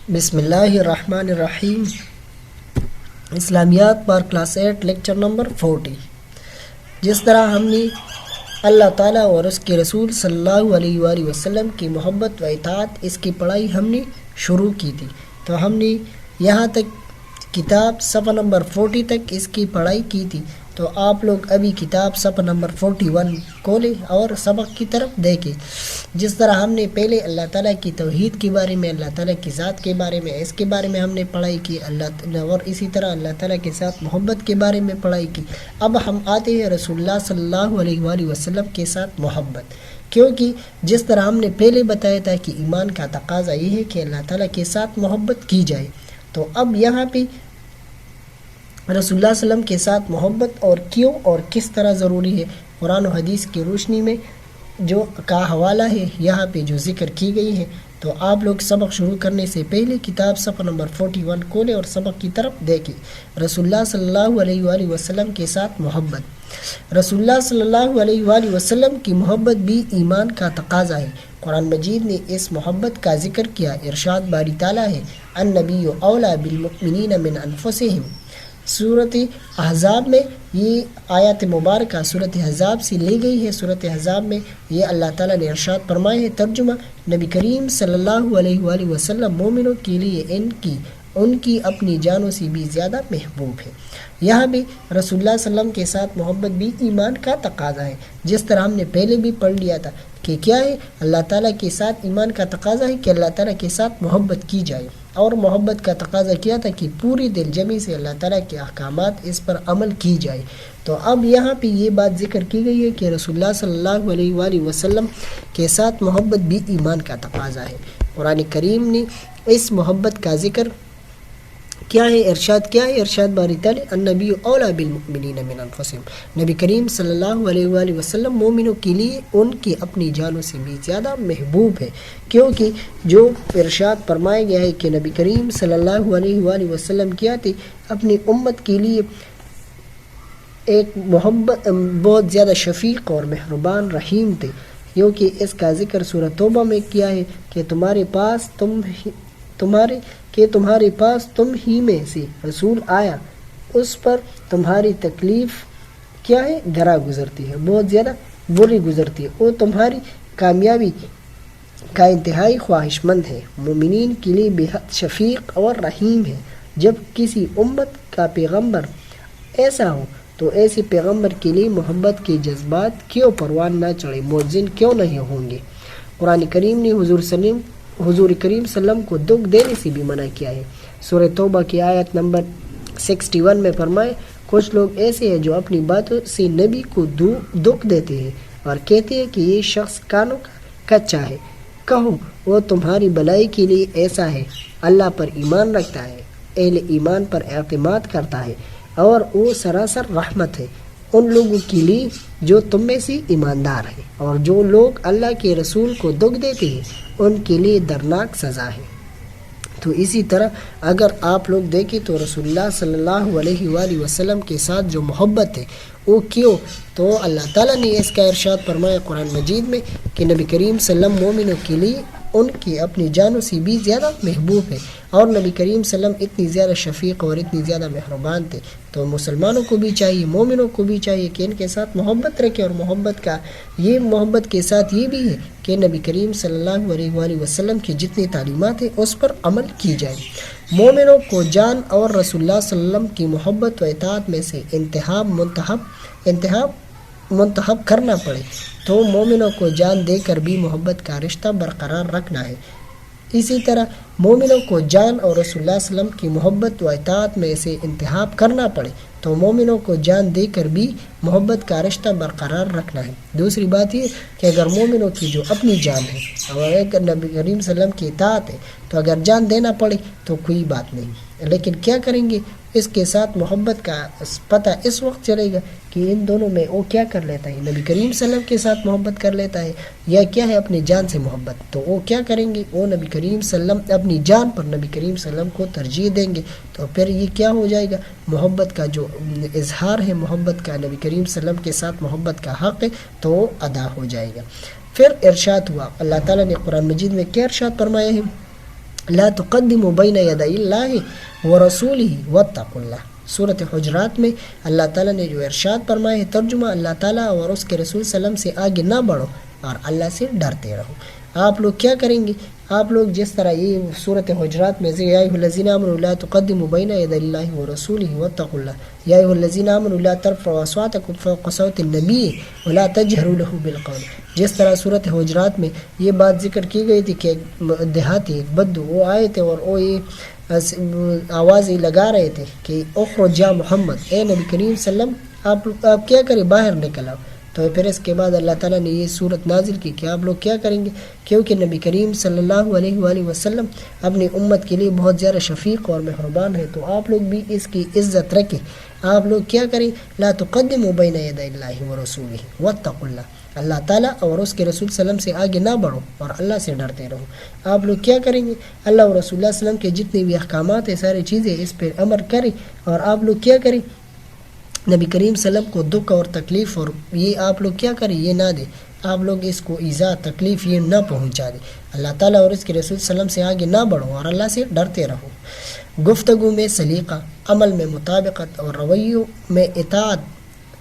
بسم اللہ الرحمن الرحیم. اسلامیات پر کلاس 8 لیکچر نمبر 40. جس طرح ہم نے اللہ تعالیٰ اور اس کے رسول صلی اللہ علیہ وآلہ وسلم کی محبت و اطاعت، اس کی پڑھائی ہم نے شروع کی تھی، تو ہم نے یہاں تک کتاب صفحہ نمبر 40 تک اس کی پڑھائی کی تھی. تو آپ لوگ ابھی کتاب صفحہ نمبر 41 کھولیں اور سبق کی طرف دیکھیں. جس طرح ہم نے پہلے اللہ تعالیٰ کی توحید کے بارے میں، اللہ تعالیٰ کی ذات کے بارے میں، اس کے بارے میں ہم نے پڑھائی کی، اور اسی طرح اللہ تعالیٰ کے ساتھ محبت کے بارے میں پڑھائی کی. اب ہم آتے ہیں رسول اللہ صلی اللہ علیہ وآلہ وسلم کے ساتھ محبت، کیونکہ جس طرح ہم نے پہلے بتایا تھا کہ ایمان کا تقاضا یہ ہے کہ اللہ تعالیٰ کے ساتھ محبت کی جائے. تو اب یہاں پہ رسول اللہ صلی اللہ علیہ وسلم کے ساتھ محبت اور کیوں اور کس طرح ضروری ہے، قرآن و حدیث کی روشنی میں جو کا حوالہ ہے یہاں پہ جو ذکر کی گئی ہے. تو آپ لوگ سبق شروع کرنے سے پہلے کتاب صفحہ نمبر 41 کھولیں اور سبق کی طرف دیکھیں. رسول اللہ صلی اللہ علیہ وآلہ وسلم کے ساتھ محبت. رسول اللہ صلی اللہ علیہ وآلہ وسلم کی محبت بھی ایمان کا تقاضا ہے. قرآن مجید نے اس محبت کا ذکر کیا. ارشاد باری تعالیٰ ہے، النبی اولیٰ بالمؤمنین من انفسہم. صورت احزاب میں یہ آیات مبارکہ صورت احزاب سے لی گئی ہے. صورت احزاب میں یہ اللہ تعالیٰ نے ارشاد فرمایا ہے. ترجمہ: نبی کریم صلی اللہ علیہ وآلہ وسلم مومنوں کے لیے ان کی اپنی جانوں سے بھی زیادہ محبوب ہے. یہاں بھی رسول اللہ صلی اللہ علیہ وسلم کے ساتھ محبت بھی ایمان کا تقاضا ہے. جس طرح ہم نے پہلے بھی پڑھ لیا تھا کہ کیا ہے، اللہ تعالیٰ کے ساتھ ایمان کا تقاضا ہے کہ اللہ تعالیٰ کے ساتھ محبت کی جائے، اور محبت کا تقاضا کیا تھا کہ پوری دل جمی سے اللہ تعالیٰ کے احکامات اس پر عمل کی جائے. تو اب یہاں پہ یہ بات ذکر کی گئی ہے کہ رسول اللہ صلی اللہ علیہ وآلہ وسلم کے ساتھ محبت بھی ایمان کا تقاضا ہے. قرآن کریم نے اس محبت کا ذکر کیا ہے، ارشاد کیا ہے، ارشاد باری تعالیٰ، النبی اولیٰ بالمؤمنین من انفسہم. نبی کریم صلی اللہ علیہ وآلہ وسلم مومنوں کے لیے ان کی اپنی جانوں سے بھی زیادہ محبوب ہے، کیونکہ جو ارشاد فرمایا گیا ہے کہ نبی کریم صلی اللہ علیہ وآلہ وسلم کیا تھے، اپنی امت کے لیے ایک محبت بہت زیادہ شفیق اور مہربان رحیم تھے. کیونکہ اس کا ذکر سورہ توبہ میں کیا ہے کہ تمہارے پاس تم ہی میں سے رسول آیا، اس پر تمہاری تکلیف کیا ہے، گرا گزرتی ہے، بہت زیادہ بری گزرتی ہے، وہ تمہاری کامیابی کا انتہائی خواہش مند ہے، مومنین کے لیے بے حد شفیق اور رحیم ہے. جب کسی امت کا پیغمبر ایسا ہو تو ایسے پیغمبر کے لیے محبت کے جذبات کیوں پروان نہ چڑھے، مؤذن کیوں نہیں ہوں گے. قرآن کریم نے حضور کریم صلی اللہ علیہ وسلم کو دکھ دینے سے بھی منع کیا ہے. سورہ توبہ کی آیت نمبر 61 میں فرمائے، کچھ لوگ ایسے ہیں جو اپنی باتوں سے نبی کو دکھ دیتے ہیں اور کہتے ہیں کہ یہ شخص کانوں کا کچا ہے. کہو وہ تمہاری بلائی کے لیے ایسا ہے، اللہ پر ایمان رکھتا ہے، اہل ایمان پر اعتماد کرتا ہے، اور وہ سراسر رحمت ہے ان لوگوں کے لیے جو تم میں سے ایماندار ہیں. اور جو لوگ اللہ کے رسول کو دکھ دیتے ہیں ان کے لیے دردناک سزا ہے. تو اسی طرح اگر آپ لوگ دیکھیں تو رسول اللہ صلی اللہ علیہ وآلہ وسلم کے ساتھ جو محبت ہے وہ کیوں، تو اللہ تعالیٰ نے اس کا ارشاد فرمایا قرآن مجید میں کہ نبی کریم صلی اللہ علیہ وسلم مومنوں کے لیے ان کی اپنی جانوں سے بھی زیادہ محبوب ہے، اور نبی کریم صلی اللہ علیہ وسلم اتنی زیادہ شفیق اور اتنی زیادہ مہربان تھے. تو مسلمانوں کو بھی چاہیے، مومنوں کو بھی چاہیے کہ ان کے ساتھ محبت رکھے، اور محبت کے ساتھ یہ بھی ہے کہ نبی کریم صلی اللہ علیہ وآلہ وسلم کی جتنی تعلیمات ہیں اس پر عمل کی جائے. مومنوں کو جان اور رسول اللہ صلی اللہ علیہ وسلم کی محبت و اطاعت میں سے انتخاب منتخب کرنا پڑے تو مومنوں کو جان دے کر بھی محبت کا رشتہ برقرار رکھنا ہے. اسی طرح مومنوں کو جان اور رسول اللہ صلی اللہ علیہ وسلم کی محبت و اطاعت میں سے انتخاب کرنا پڑے تو مومنوں کو جان دے کر بھی محبت کا رشتہ برقرار رکھنا ہے. دوسری بات یہ کہ اگر مومنوں کی جو اپنی جان ہے اور اگر نبی کریم صلی اللہ علیہ وسلم کی اطاعت ہے تو اگر جان دینا پڑے تو کوئی بات نہیں، لیکن کیا کریں گے، اس کے ساتھ محبت کا پتہ اس وقت چلے گا کہ ان دونوں میں وہ کیا کر لیتا ہے، نبی کریم صلی اللہ علیہ وسلم کے ساتھ محبت کر لیتا ہے یا کیا ہے اپنی جان سے محبت. تو وہ کیا کریں گے، وہ نبی کریم صلی اللہ علیہ وسلم اپنی جان پر نبی کریم صلی اللہ علیہ وسلم کو ترجیح دیں گے. تو پھر یہ کیا ہو جائے گا، محبت کا جو اظہار ہے، محبت کا نبی کریم صلی اللہ علیہ وسلم کے ساتھ محبت کا حق ہے تو وہ ادا ہو جائے گا. پھر ارشاد ہوا، اللہ تعالیٰ نے قرآن مجید میں کیا ارشاد فرمایا ہے، لا تقدموا بین یدی اللہ ورسولہ واتقوا اللہ۔ سورۃ حجرات میں اللہ تعالیٰ نے جو ارشاد فرمایا ہے، ترجمہ اللہ تعالیٰ اور اس کے رسول صلی اللہ علیہ وسلم سے آگے نہ بڑھو اور اللہ سے ڈرتے رہو۔ آپ لوگ کیا کریں گے؟ آپ لوگ جس طرح یہ سورۃ حجرات میں یا ایھا الذین آمنوا لا تقدموا بین یدی اللہ ورسولہ واتقوا اللہ، یا ایھا الذین آمنوا لا ترفعوا اصواتکم فوق صوت النبی ولا تجہروا لہ بالقول، جس طرح سورۃ حجرات میں یہ بات ذکر کی گئی تھی کہ ایک دیہاتی ایک بدو وہ آئے تھے اور وہ یہ آواز لگا رہے تھے کہ اخرج یا محمد، اے نبی کریم صلی اللہ علیہ وسلم آپ کیا کریں، باہر نکل آؤ۔ تو پھر اس کے بعد اللہ تعالیٰ نے یہ صورت نازل کی کہ آپ لوگ کیا کریں گے، کیونکہ نبی کریم صلی اللہ علیہ وآلہ وسلم اپنی امت کے لیے بہت زیادہ شفیق اور مہربان ہے، تو آپ لوگ بھی اس کی عزت رکھیں۔ آپ لوگ کیا کریں، لا تقدموا بین یدی اللہ ورسولہ واتقوا اللہ، اللہ تعالیٰ اور اس کے رسول صلی اللہ علیہ وسلم سے آگے نہ بڑھو اور اللہ سے ڈرتے رہو۔ آپ لوگ کیا کریں گے، اللہ اور رسول اللہ صلی اللہ علیہ وسلم کے جتنے بھی احکامات ہیں ساری چیزیں اس پہ عمل کریں، اور آپ لوگ کیا کریں، نبی کریم صلی اللہ علیہ وسلم کو دکھ اور تکلیف اور یہ آپ لوگ کیا کریں، یہ نہ دیں، آپ لوگ اس کو ایذا تکلیف یہ نہ پہنچا دیں، اللہ تعالیٰ اور اس کے رسول صلی اللہ علیہ وسلم سے آگے نہ بڑھو اور اللہ سے ڈرتے رہو۔ گفتگو میں سلیقہ، عمل میں مطابقت اور رویوں میں اطاعت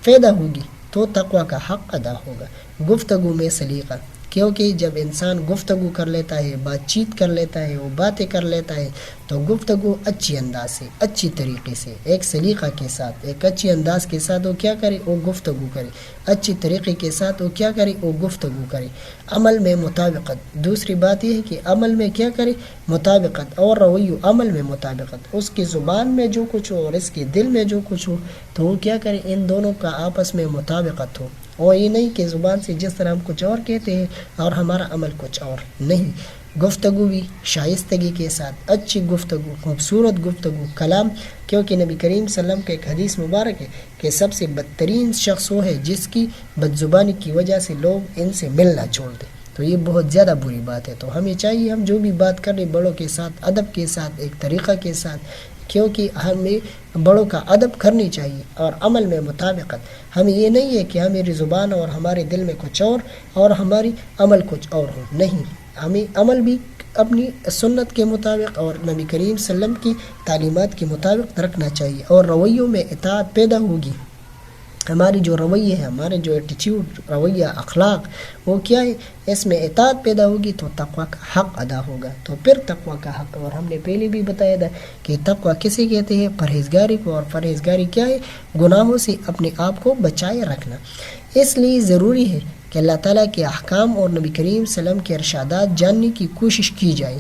پیدا ہوگی تو تقوی کا حق ادا ہوگا۔ گفتگو میں سلیقہ، کیونکہ جب انسان گفتگو کر لیتا ہے، بات چیت کر لیتا ہے، وہ باتیں کر لیتا ہے، تو گفتگو اچھی انداز سے، اچھی طریقے سے، ایک سلیقہ کے ساتھ، ایک اچھی انداز کے ساتھ وہ کیا کرے، وہ گفتگو کرے، اچھی طریقے کے ساتھ وہ کیا کرے، وہ گفتگو کرے۔ عمل میں مطابقت، دوسری بات یہ ہے کہ عمل میں کیا کرے، مطابقت، اور رویہ عمل میں مطابقت، اس کی زبان میں جو کچھ ہو اور اس کے دل میں جو کچھ ہو تو وہ کیا کرے، ان دونوں کا آپس میں مطابقت ہو، اور یہ نہیں کہ زبان سے جس طرح ہم کچھ اور کہتے ہیں اور ہمارا عمل کچھ اور نہیں۔ گفتگو بھی شائستگی کے ساتھ، اچھی گفتگو، خوبصورت گفتگو، کلام، کیونکہ نبی کریم صلی اللہ علیہ وسلم کا ایک حدیث مبارک ہے کہ سب سے بدترین شخص وہ ہے جس کی بد زبانی کی وجہ سے لوگ ان سے ملنا چھوڑ دیں، تو یہ بہت زیادہ بری بات ہے۔ تو ہمیں چاہیے ہم جو بھی بات کریں بڑوں کے ساتھ ادب کے ساتھ، ایک طریقہ کے ساتھ، کیونکہ ہمیں بڑوں کا ادب کرنی چاہیے، اور عمل میں مطابقت، ہمیں یہ نہیں ہے کہ میری زبان اور ہمارے دل میں کچھ اور ہماری عمل کچھ اور ہو، نہیں، ہمیں عمل بھی اپنی سنت کے مطابق اور نبی کریم صلی اللہ علیہ وسلم کی تعلیمات کے مطابق رکھنا چاہیے، اور رویوں میں اطاعت پیدا ہوگی۔ ہماری جو رویہ ہے، ہمارے جو ایٹیچیوڈ، رویہ، اخلاق، وہ کیا ہے، اس میں اطاعت پیدا ہوگی تو تقوی کا حق ادا ہوگا۔ تو پھر تقوی کا حق، اور ہم نے پہلے بھی بتایا تھا کہ تقوی کسے کہتے ہیں، پرہیزگاری کو، اور پرہیزگاری کیا ہے، گناہوں سے اپنے آپ کو بچائے رکھنا۔ اس لیے ضروری ہے کہ اللہ تعالیٰ کے احکام اور نبی کریم صلی اللہ علیہ وسلم کے ارشادات جاننے کی کوشش کی جائے۔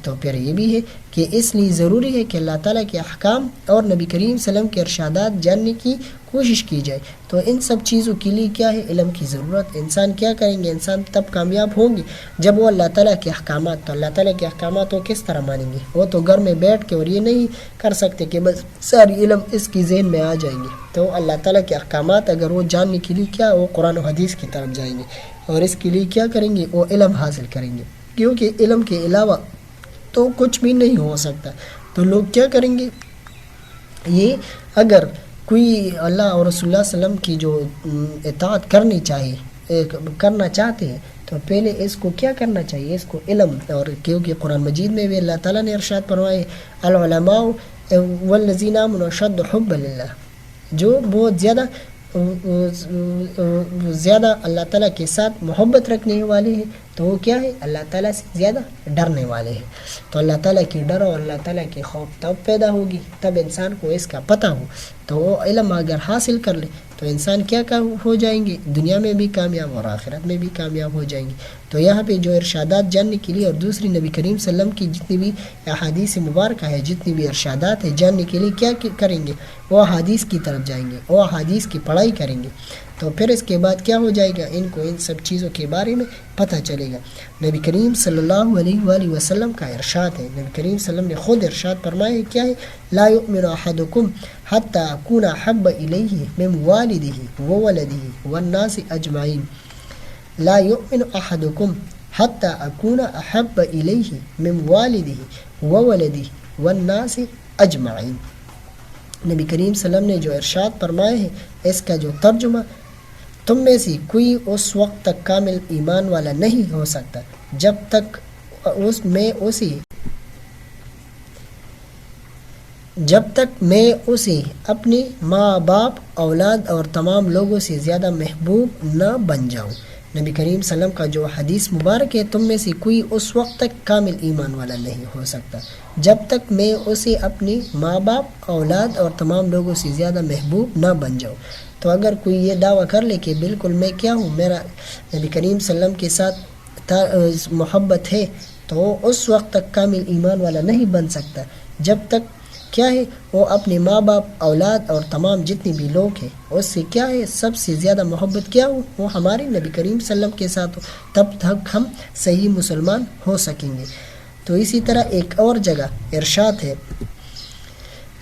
تو پھر یہ بھی ہے کہ اس لیے ضروری ہے کہ اللہ تعالیٰ کے احکام اور نبی کریم صلی اللہ علیہ وسلم کے ارشادات جاننے کی کوشش کی جائے۔ تو ان سب چیزوں کے لیے کیا ہے، علم کی ضرورت۔ انسان کیا کریں گے، انسان تب کامیاب ہوں گے جب وہ اللہ تعالیٰ کے احکامات، تو اللہ تعالیٰ کے احکامات وہ کس طرح مانیں گے، وہ تو گھر میں بیٹھ کے اور یہ نہیں کر سکتے کہ بس ساری علم اس کی ذہن میں آ جائیں گے۔ تو اللہ تعالیٰ کے احکامات اگر وہ جاننے کے لیے کیا، وہ قرآن و حدیث کی طرف جائیں گے، اور اس کے لیے کیا کریں گے، وہ علم حاصل کریں گے، کیونکہ علم کے علاوہ تو کچھ بھی نہیں ہو سکتا۔ تو لوگ کیا کریں گے، یہ اگر کوئی اللہ اور رسول اللہ صلی اللہ علیہ وسلم کی جو اطاعت کرنا چاہتے ہیں تو پہلے اس کو کیا کرنا چاہیے، اس کو علم، اور کیونکہ قرآن مجید میں بھی اللہ تعالیٰ نے ارشاد فرمائے، العلماء والذین آمنوا اشد حبا للہ، جو بہت زیادہ اللہ تعالیٰ کے ساتھ محبت رکھنے والے ہیں تو وہ کیا ہے، اللہ تعالیٰ سے زیادہ ڈرنے والے ہیں۔ تو اللہ تعالیٰ کی ڈر اور اللہ تعالیٰ کی خوف تب پیدا ہوگی، تب انسان کو اس کا پتہ ہو، تو وہ علم اگر حاصل کر لے تو انسان کیا ہو جائیں گے، دنیا میں بھی کامیاب اور آخرت میں بھی کامیاب ہو جائیں گے۔ تو یہاں پہ جو ارشادات جاننے کے لیے، اور دوسری نبی کریم صلی اللہ علیہ وسلم کی جتنی بھی احادیث مبارکہ ہے، جتنی بھی ارشادات ہیں، جاننے کے لیے کیا کریں گے، وہ احادیث کی طرف جائیں گے، وہ احادیث کی پڑھائی کریں گے، تو پھر اس کے بعد کیا ہو جائے گا، ان کو ان سب چیزوں کے بارے میں پتہ چلے گا۔ نبی کریم صلی اللہ علیہ وآلہ وسلم کا ارشاد ہے، نبی کریم صلی اللہ علیہ وسلم نے خود ارشاد فرمایا ہے، کیا ہے، لا یؤمن احدکم حتی اکون احب الیہ من والدہ وولدہ والناس اجمعین، لا یؤمن احدکم حتی اکون احب الیہ من والدہ وولدہ والناس اجمعین۔ نبی کریم صلی اللہ علیہ وسلم نے جو ارشاد فرمایا ہے، اس کا جو ترجمہ، تم میں سے کوئی اس وقت تک کامل ایمان والا نہیں ہو سکتا جب تک میں اسے جب تک میں اسے اپنی ماں باپ اولاد اور تمام لوگوں سے زیادہ محبوب نہ بن جاؤں۔ نبی کریم صلی اللہ علیہ وسلم کا جو حدیث مبارک ہے، تم میں سے کوئی اس وقت تک کامل ایمان والا نہیں ہو سکتا جب تک میں اسے اپنی ماں باپ اولاد اور تمام لوگوں سے زیادہ محبوب نہ بن جاؤں۔ تو اگر کوئی یہ دعویٰ کر لے کہ بالکل میں کیا ہوں، میرا نبی کریم صلی اللہ علیہ وسلم کے ساتھ محبت ہے، تو وہ اس وقت تک کامل ایمان والا نہیں بن سکتا جب تک کیا ہے وہ اپنے ماں باپ اولاد اور تمام جتنے بھی لوگ ہیں اس سے کیا ہے سب سے زیادہ محبت کیا ہو، وہ ہمارے نبی کریم صلی اللہ علیہ وسلم کے ساتھ ہو، تب تک ہم صحیح مسلمان ہو سکیں گے۔ تو اسی طرح ایک اور جگہ ارشاد ہے،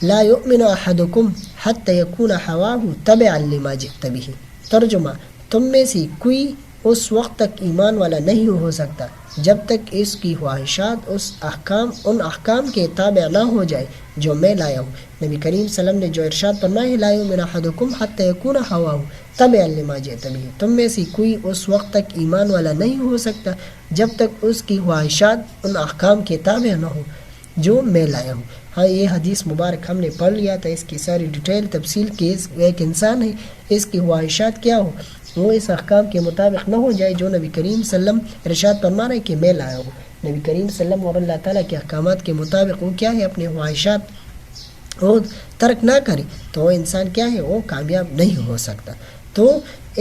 لا یؤمن احدکم حتی یکون ہواہ تبعا لما جئت بہ۔ ترجمہ، تم میں سے کوئی اس وقت تک ایمان والا نہیں ہو سکتا جب تک اس کی خواہشات ان احکام کے تابع نہ ہو جائے جو میں لایا ہوں۔ نبی کریم صلی اللہ علیہ وسلم نے جو ارشاد فرمایا ہے، لا یؤمن احدکم حتی یکون ہواہ تبعا لما جئت بہ، تم میں سے کوئی اس وقت تک ایمان والا نہیں ہو سکتا جب تک اس کی خواہشات ان احکام کے تابع نہ ہو جو میں لایا ہوں۔ ہاں، یہ حدیث مبارک ہم نے پڑھ لیا تھا، اس کی ساری ڈیٹیل تفصیل کی ایک انسان ہے، اس کی خواہشات کیا ہو، وہ اس احکام کے مطابق نہ ہو جائے جو نبی کریم صلی اللہ علیہ وسلم ارشاد فرما رہے کہ میں لایا ہوں۔ نبی کریم صلی اللہ علیہ وسلم اور اللہ تعالیٰ کے احکامات کے مطابق وہ کیا ہے اپنے خواہشات وہ ترک نہ کرے، تو وہ انسان کیا ہے وہ کامیاب نہیں ہو سکتا۔ تو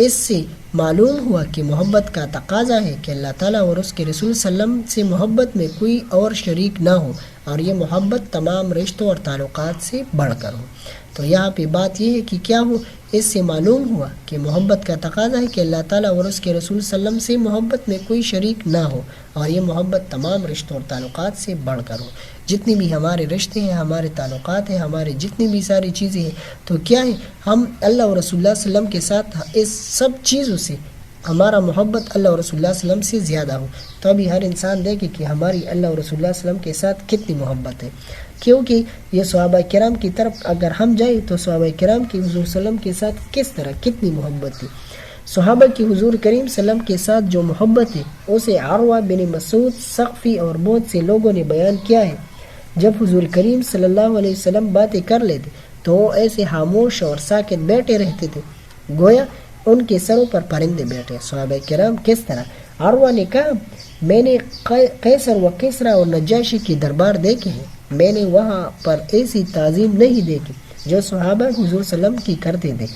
اس سے معلوم ہوا کہ محبت کا تقاضا ہے کہ اللہ تعالیٰ اور اس کے رسول صلی اللہ علیہ وسلم سے محبت میں کوئی اور شریک نہ ہو، اور یہ محبت تمام رشتوں اور تعلقات سے بڑھ کر ہو۔ تو یہاں پہ بات یہ ہے کہ کیا ہو، اس سے معلوم ہوا کہ محبت کا تقاضا ہے کہ اللہ تعالیٰ اور اس کے رسول صلی اللہ علیہ وسلم سے محبت میں کوئی شریک نہ ہو، اور یہ محبت تمام رشتوں اور تعلقات سے بڑھ کر ہو۔ جتنی بھی ہمارے رشتے ہیں، ہمارے تعلقات ہیں، ہمارے جتنی بھی ساری چیزیں ہیں، تو کیا ہے ہم اللہ اور رسول اللہ صلی اللہ علیہ وسلم کے ساتھ اس سب چیزوں سے ہمارا محبت اللہ اور رسول اللہ صلی اللہ علیہ وسلم سے زیادہ ہو۔ تو ابھی ہر انسان دیکھے کہ ہماری اللہ اور رسول اللہ صلی اللہ علیہ وسلم کے ساتھ کتنی محبت ہے، کیونکہ یہ صحابہ کرام کی طرف اگر ہم جائیں تو صحابہ کرام کی حضور صلی اللہ علیہ وسلم کے ساتھ کس طرح کتنی محبت تھی۔ صحابہ کی حضور کریم صلی اللہ علیہ وسلم کے ساتھ جو محبت ہے اسے عروہ بن مسعود ثقفی اور بہت سے لوگوں نے بیان کیا ہے۔ جب حضور کریم صلی اللہ علیہ وسلم باتیں کر لیتے تو وہ ایسے خاموش اور ساکت بیٹھے رہتے تھے گویا ان کے سروں پر پرندے بیٹھے۔ صحابہ کرام کس طرح؟ عروہ نے کہا، میں نے قیصر و کسریٰ اور نجاشی کی دربار دیکھے ہیں، میں نے وہاں پر ایسی تعظیم نہیں دیکھی جو صحابہ حضور صلی اللہ علیہ وسلم کی کرتے تھے۔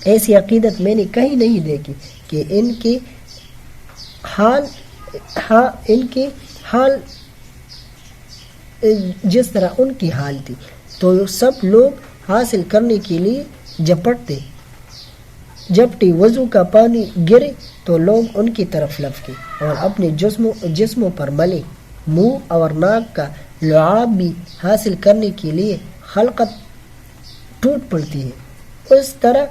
ایسی عقیدت میں نے کہیں نہیں دیکھی کہ ان کے حال جس طرح ان کی حال تھی۔ تو سب لوگ حاصل کرنے کے لیے جھپٹے وضو کا پانی گرے تو لوگ ان کی طرف لپکے اور اپنے جسموں پر ملے، منہ اور ناک کا لعاب بھی حاصل کرنے کے لیے خلقت ٹوٹ پڑتی ہے، اس طرح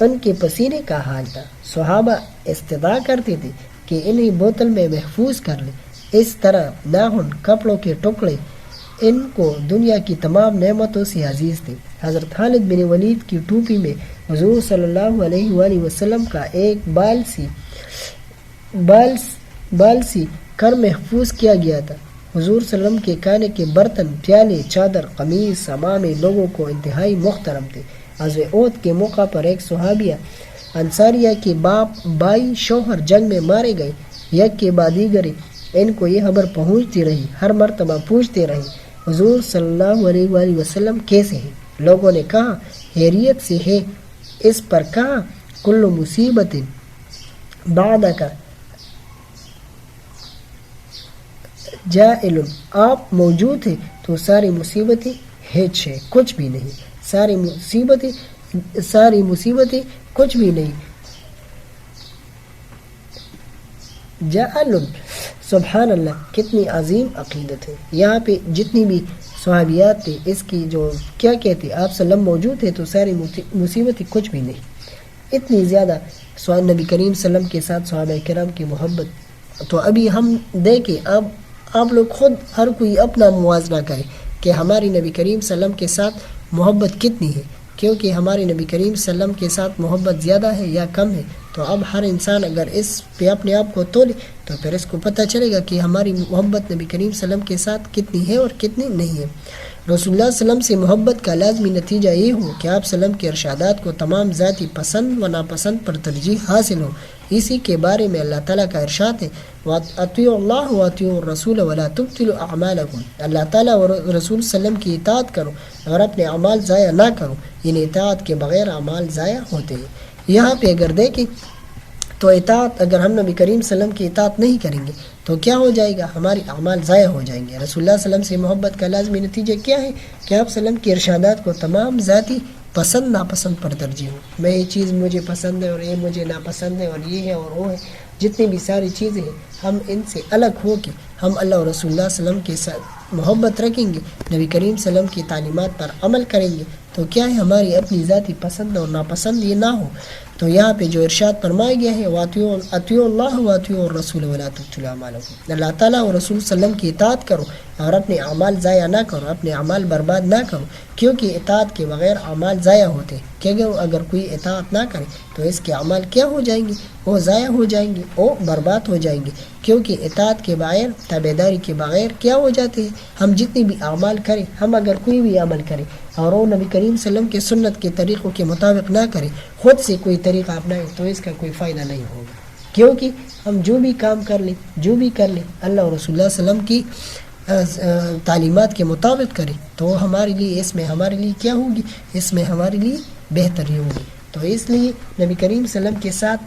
ان کے پسینے کا حال تھا۔ صحابہ استدعا کرتے تھے کہ انہیں بوتل میں محفوظ کر لیں۔ اس طرح ناخن، کپڑوں کے ٹکڑے ان کو دنیا کی تمام نعمتوں سے عزیز تھے۔ حضرت خالد بن ولید کی ٹوپی میں حضور صلی اللہ علیہ وآلہ وسلم کا ایک بال سی کر محفوظ کیا گیا تھا۔ حضور صلی اللہ علیہ وسلم کے کھانے کے برتن، پیالے، چادر، قمیص، عمامے لوگوں کو انتہائی محترم تھے۔ غزوہ احد کے موقع پر ایک صحابیہ انصاریہ کے بائی شوہر جنگ میں مارے گئے، یک کے بعد دیگر ان کو یہ خبر پہنچتی رہی، ہر مرتبہ پوچھتے رہے حضور صلی اللہ علیہ وآلہ وسلم کیسے ہیں؟ لوگوں نے کہا خیریت سے ہے۔ اس پر کہا کل مصیبت بعدک جائل، آپ موجود ہیں تو ساری مصیبتیں ہیچ ہے، کچھ بھی نہیں، ساری مصیبتیں کچھ بھی نہیں۔ جائل، سبحان اللہ، کتنی عظیم عقیدت ہے۔ یہاں پہ جتنی بھی صحابیات تھے اس کی جو کیا کہتے آپ صلی اللہ علیہ وسلم موجود ہے تو ساری مصیبتیں کچھ بھی نہیں، اتنی زیادہ نبی کریم صلی اللہ علیہ وسلم کے ساتھ صحابہ کرام کی محبت۔ تو ابھی ہم دیکھیں، اب آپ لوگ خود ہر کوئی اپنا موازنہ کرے کہ ہماری نبی کریم صلی اللہ علیہ وسلم کے ساتھ محبت کتنی ہے، کیونکہ ہمارے نبی کریم صلی اللہ علیہ وسلم کے ساتھ محبت زیادہ ہے یا کم ہے، تو اب ہر انسان اگر اس پہ اپنے آپ کو تولے تو پھر اس کو پتہ چلے گا کہ ہماری محبت نبی کریم صلی اللہ علیہ وسلم کے ساتھ کتنی ہے اور کتنی نہیں ہے۔ رسول اللہ صلی اللہ علیہ وسلم سے محبت کا لازمی نتیجہ یہ ہو کہ آپ صلی اللہ علیہ وسلم کے ارشادات کو تمام ذاتی پسند و ناپسند پر ترجیح حاصل ہو۔ اسی کے بارے میں اللہ تعالیٰ کا ارشاد ہے وَأَطِيعُوا اللَّهَ وَأَطِيعُوا الرَّسُولَ وَلَا تُبْطِلُوا أَعْمَالَكُمْ، اللہ تعالیٰ اور رسول صلی اللہ علیہ وسلم کی اطاعت کرو اور اپنے اعمال ضائع نہ کرو، یعنی اطاعت کے بغیر اعمال ضائع ہوتے ہیں۔ یہاں پہ اگر دیکھیں تو اطاعت، اگر ہم نبی کریم صلی اللہ علیہ وسلم کی اطاعت نہیں کریں گے تو کیا ہو جائے گا؟ ہماری اعمال ضائع ہو جائیں گے۔ رسول اللہ صلی اللہ علیہ وسلم سے محبت کا لازمی نتیجہ کیا ہے کہ آپ صلی اللہ علیہ وسلم کے ارشادات کو تمام ذاتی پسند ناپسند پر ترجیح ہو۔ میں یہ چیز مجھے پسند ہے اور یہ مجھے ناپسند ہے اور یہ ہے اور وہ ہے، جتنی بھی ساری چیزیں ہیں ہم ان سے الگ ہو کے ہم اللہ اور رسول اللہ صلی اللہ علیہ وسلم کے ساتھ محبت رکھیں گے، نبی کریم صلی اللہ علیہ وسلم کی تعلیمات پر عمل کریں گے تو کیا ہے ہماری اپنی ذاتی پسند اور ناپسند یہ نہ ہو۔ تو یہاں پہ جو ارشاد فرمایا گیا ہے اطیعوا اللہ واطیعوا الرسول ولا تبطلوا اعمالکم، اللہ تعالیٰ اور رسول صلی اللہ علیہ وسلم کی اطاعت کرو اور اپنے اعمال ضائع نہ کرو، اپنے اعمال برباد نہ کرو، کیونکہ اطاعت کے بغیر اعمال ضائع ہوتے ہیں کہ اگر کوئی اطاعت نہ کرے تو اس کے اعمال کیا ہو جائیں گے؟ وہ ضائع ہو جائیں گے، وہ برباد ہو جائیں گے، کیونکہ اطاعت کے بغیر، تابعداری کے بغیر کیا ہو جاتے ہیں؟ ہم جتنی بھی اعمال کریں، ہم اگر کوئی بھی عمل کریں اور وہ نبی کریم صلی اللہ علیہ وسلم کے سنت کے طریقوں کے مطابق نہ کریں، خود سے کوئی طریقہ اپنائیں تو اس کا کوئی فائدہ نہیں ہوگا، کیونکہ ہم جو بھی کام کر لیں، جو بھی کر لیں، اللہ اور رسول اللہ صلی اللہ علیہ وسلم کی تعلیمات کے مطابق کریں تو ہمارے لیے اس میں ہمارے لیے کیا ہوگی؟ اس میں ہمارے لیے بہتری ہوگی۔ تو اس لیے نبی کریم صلی اللہ علیہ وسلم کے ساتھ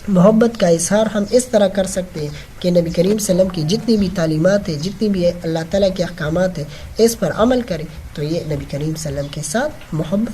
محبت کا اظہار ہم اس طرح کر سکتے ہیں کہ نبی کریم صلی اللہ علیہ وسلم کی جتنی بھی تعلیمات ہیں، جتنی بھی اللہ تعالیٰ کے احکامات ہیں، اس پر عمل کریں تو یہ نبی کریم صلی اللہ علیہ وسلم کے ساتھ محبت